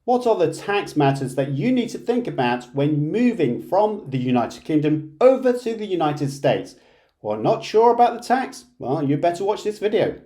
What are the tax matters that you need to think about when moving from the United Kingdom over to the United States? Well, not sure about the tax? Well, you better watch this video.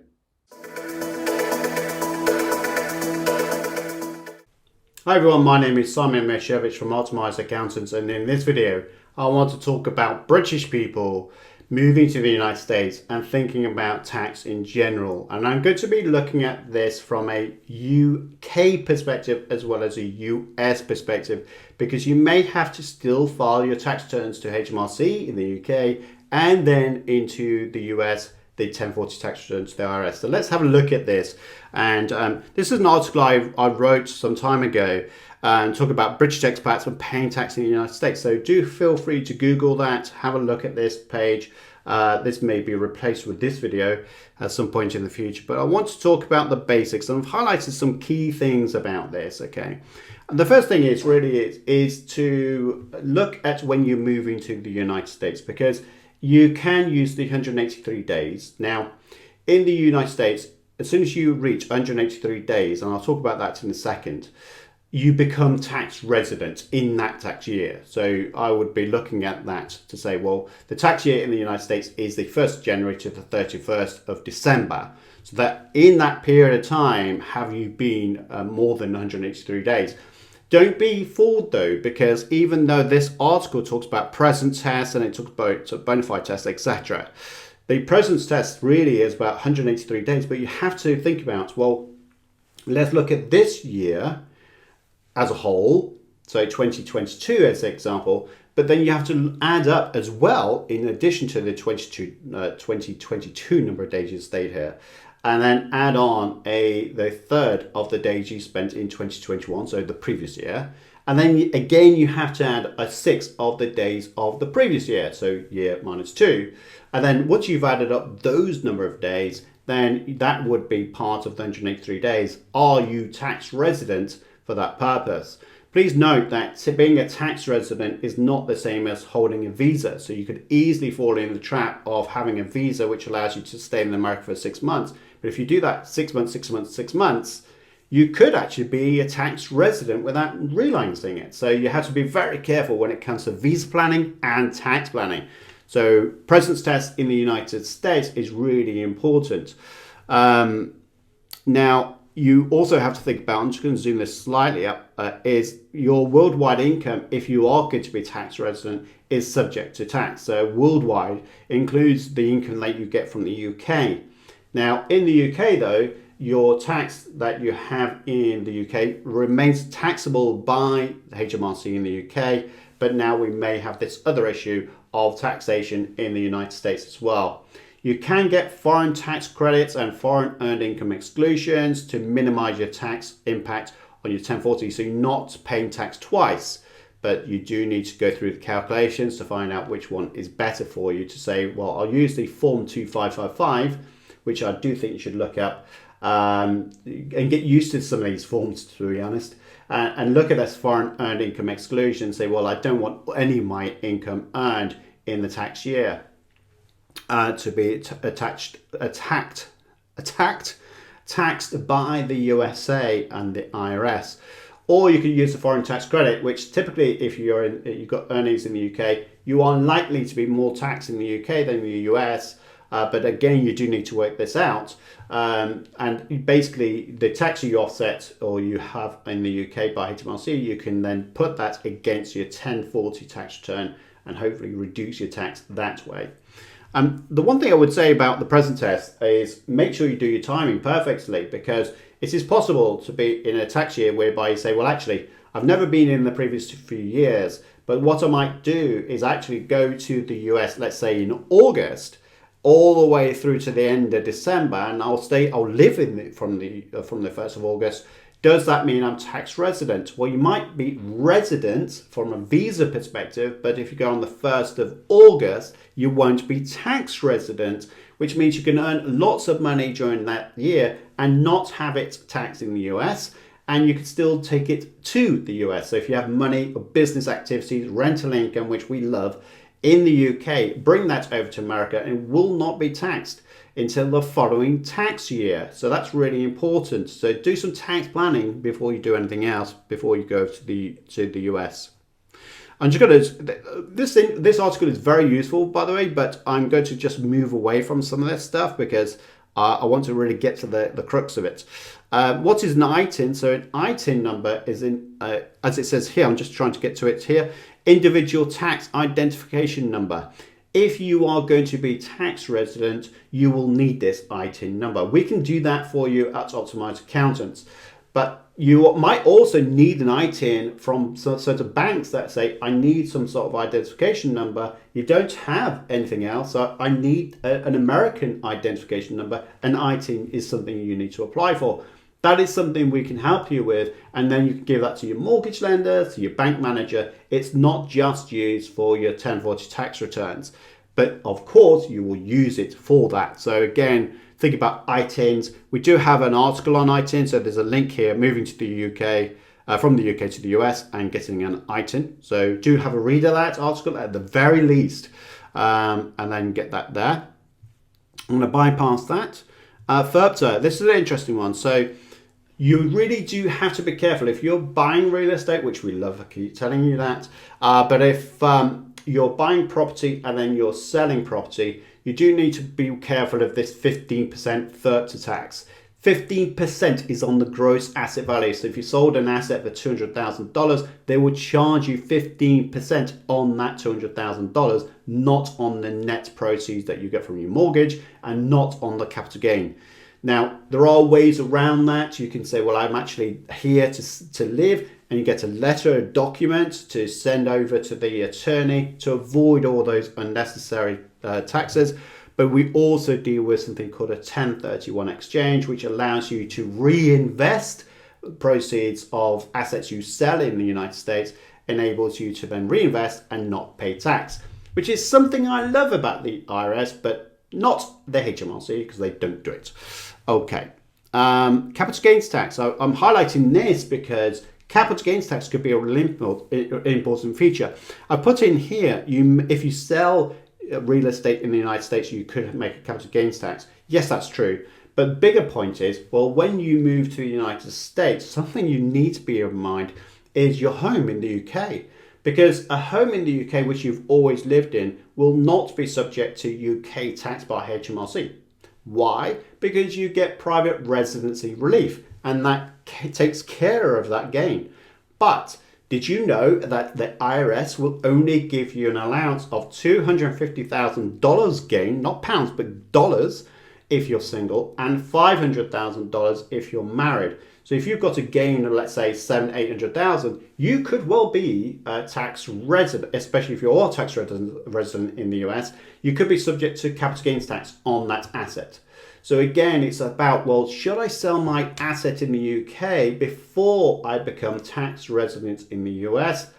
Hi everyone, my name is Simon Meshevich from Optimised Accountants, and in this video I want to talk about British people moving to the United States and thinking about tax in general. And I'm going to be looking at this from a UK perspective as well as a US perspective, because you may have to still file your tax returns to HMRC in the UK and then into the US the 1040 tax return to the IRS. So let's have a look at this. And this is an article I wrote some time ago talking about British expats and paying tax in the United States. So do feel free to Google that, have a look at this page. This may be replaced with this video at some point in the future, but I want to talk about the basics, and I've highlighted some key things about this, okay? And the first thing is to look at when you're moving to the United States, because you can use the 183 days. Now, in the United States, as soon as you reach 183 days, and I'll talk about that in a second, you become tax resident in that tax year. So I would be looking at that to say, well, the tax year in the United States is the 1st of January to the 31st of December. So that in that period of time, have you been more than 183 days? Don't be fooled though, because even though this article talks about presence tests and it talks about bona fide tests, etc., the presence test really is about 183 days, but you have to think about, well, let's look at this year as a whole, so 2022 as an example, but then you have to add up as well, in addition to the 2022 number of days you stayed here, and then add on the third of the days you spent in 2021, so the previous year. And then again, you have to add a sixth of the days of the previous year, so year minus 2. And then once you've added up those number of days, then that would be part of the 183 days. Are you tax resident for that purpose? Please note that being a tax resident is not the same as holding a visa. So you could easily fall in the trap of having a visa which allows you to stay in America for 6 months. But if you do that 6 months, 6 months, 6 months, you could actually be a tax resident without realizing it. So you have to be very careful when it comes to visa planning and tax planning. So presence test in the United States is really important. Now, you also have to think about, I'm just going to zoom this slightly up, is your worldwide income, if you are going to be a tax resident, is subject to tax. So worldwide includes the income that you get from the UK. Now, in the UK though, your tax that you have in the UK remains taxable by HMRC in the UK, but now we may have this other issue of taxation in the United States as well. You can get foreign tax credits and foreign earned income exclusions to minimize your tax impact on your 1040, so you're not paying tax twice, but you do need to go through the calculations to find out which one is better for you, to say, well, I'll use the form 2555, which I do think you should look up and get used to some of these forms, to be honest, and look at this foreign earned income exclusion and say, well, I don't want any of my income earned in the tax year to be taxed by the USA and the IRS. Or you could use the foreign tax credit, which typically, if you've got earnings in the UK, you are likely to be more taxed in the UK than the US. But again, you do need to work this out. And basically, the tax you offset or you have in the UK by HMRC, you can then put that against your 1040 tax return and hopefully reduce your tax that way. The one thing I would say about the present test is make sure you do your timing perfectly, because it is possible to be in a tax year whereby you say, well, actually, I've never been in the previous few years, but what I might do is actually go to the US, let's say in August, all the way through to the end of December, and I'll live in it from the 1st of August. Does that mean I'm tax resident? Well, you might be resident from a visa perspective, but if you go on the 1st of August, you won't be tax resident, which means you can earn lots of money during that year and not have it taxed in the US, and you can still take it to the US. So if you have money or business activities, rental income, which we love, in the UK, bring that over to America and will not be taxed until the following tax year. So that's really important. So do some tax planning before you do anything else, before you go to the US. I'm just going to, this article is very useful, by the way, but I'm going to just move away from some of this stuff because I want to really get to the crux of it. What is an ITIN? So an ITIN number is as it says here, I'm just trying to get to it here, individual tax identification number. If you are going to be tax resident, you will need this ITIN number. We can do that for you at Optimized Accountants. But you might also need an ITIN from sort of banks that say, I need some sort of identification number. You don't have anything else, so I need an American identification number. An ITIN is something you need to apply for. That is something we can help you with, and then you can give that to your mortgage lender, to your bank manager. It's not just used for your 1040 tax returns, but of course you will use it for that. So again, think about ITINs. We do have an article on ITIN, so there's a link here, moving to the UK, from the UK to the US and getting an ITIN. So do have a read of that article at the very least, and then get that there. I'm going to bypass that. FIRPTA, this is an interesting one. So you really do have to be careful if you're buying real estate, which we love, I keep telling you that. But if you're buying property and then you're selling property, you do need to be careful of this 15% FIRPTA tax. 15% is on the gross asset value. So if you sold an asset for $200,000, they would charge you 15% on that $200,000, not on the net proceeds that you get from your mortgage and not on the capital gain. Now, there are ways around that. You can say, well, I'm actually here to live, and you get a letter, a document to send over to the attorney to avoid all those unnecessary taxes. But we also deal with something called a 1031 exchange, which allows you to reinvest proceeds of assets you sell in the United States, enables you to then reinvest and not pay tax, which is something I love about the IRS, but not the HMRC because they don't do it. Okay, capital gains tax. So I'm highlighting this because capital gains tax could be a really important feature. I put in here, if you sell real estate in the United States, you could make a capital gains tax. Yes, that's true. But the bigger point is, well, when you move to the United States, something you need to bear in mind is your home in the UK. Because a home in the UK, which you've always lived in, will not be subject to UK tax by HMRC. Why? Because you get private residency relief, and that takes care of that gain. But did you know that the IRS will only give you an allowance of $250,000 gain, not pounds, but dollars, if you're single, and $500,000 if you're married? So if you've got a gain of, let's say, $700,000-800,000, you could well be a tax resident, especially if you're a tax resident in the US. You could be subject to capital gains tax on that asset. So again, it's about, well, should I sell my asset in the UK before I become tax resident in the US?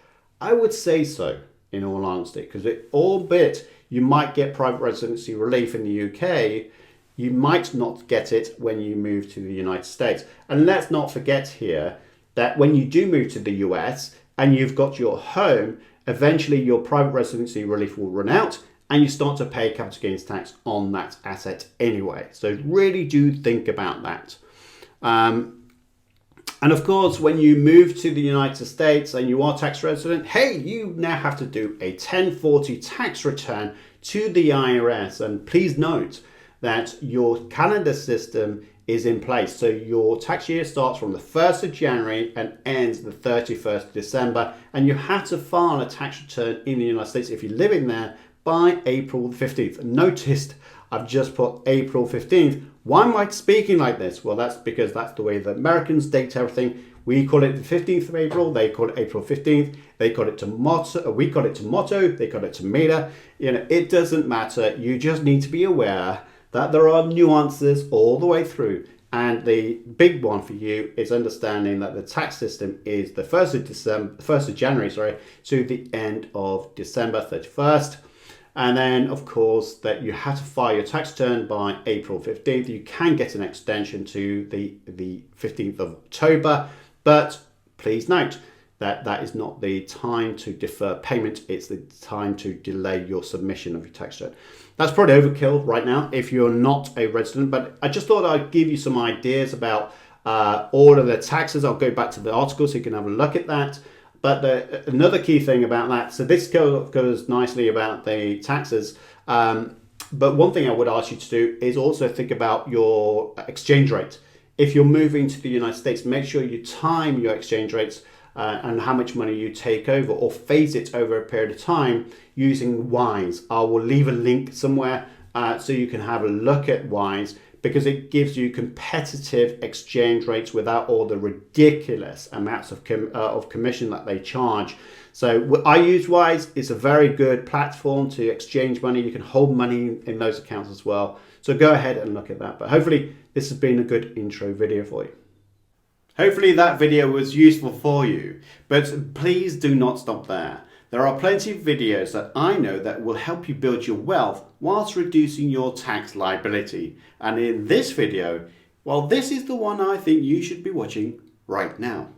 I would say so, in all honesty, because albeit you might get private residency relief in the UK, you might not get it when you move to the United States. And let's not forget here that when you do move to the US and you've got your home, eventually your private residency relief will run out and you start to pay capital gains tax on that asset anyway. So really do think about that. And of course, when you move to the United States and you are tax resident, hey, you now have to do a 1040 tax return to the IRS. And please note that your calendar system is in place. So your tax year starts from the 1st of January and ends the 31st of December. And you have to file a tax return in the United States if you live in there by April 15th. Noticed I've just put April 15th. Why am I speaking like this? Well, that's because that's the way the Americans date everything. We call it the 15th of April. They call it April 15th. They call it tomato. We call it tomato. They call it tomato. You know, it doesn't matter. You just need to be aware that there are nuances all the way through. And the big one for you is understanding that the tax system is the 1st of January, to the end of December 31st. And then, of course, that you have to file your tax return by April 15th. You can get an extension to the 15th of October. But please note, that is not the time to defer payment, it's the time to delay your submission of your tax return. That's probably overkill right now if you're not a resident, but I just thought I'd give you some ideas about all of the taxes. I'll go back to the article so you can have a look at that. But another key thing about that, so this goes nicely about the taxes, but one thing I would ask you to do is also think about your exchange rate. If you're moving to the United States, make sure you time your exchange rates and how much money you take over, or phase it over a period of time using WISE. I will leave a link somewhere so you can have a look at WISE, because it gives you competitive exchange rates without all the ridiculous amounts of commission that they charge. So I use WISE. It's a very good platform to exchange money. You can hold money in those accounts as well. So go ahead and look at that. But hopefully this has been a good intro video for you. Hopefully that video was useful for you, but please do not stop there. There are plenty of videos that I know that will help you build your wealth whilst reducing your tax liability. And in this video, well, this is the one I think you should be watching right now.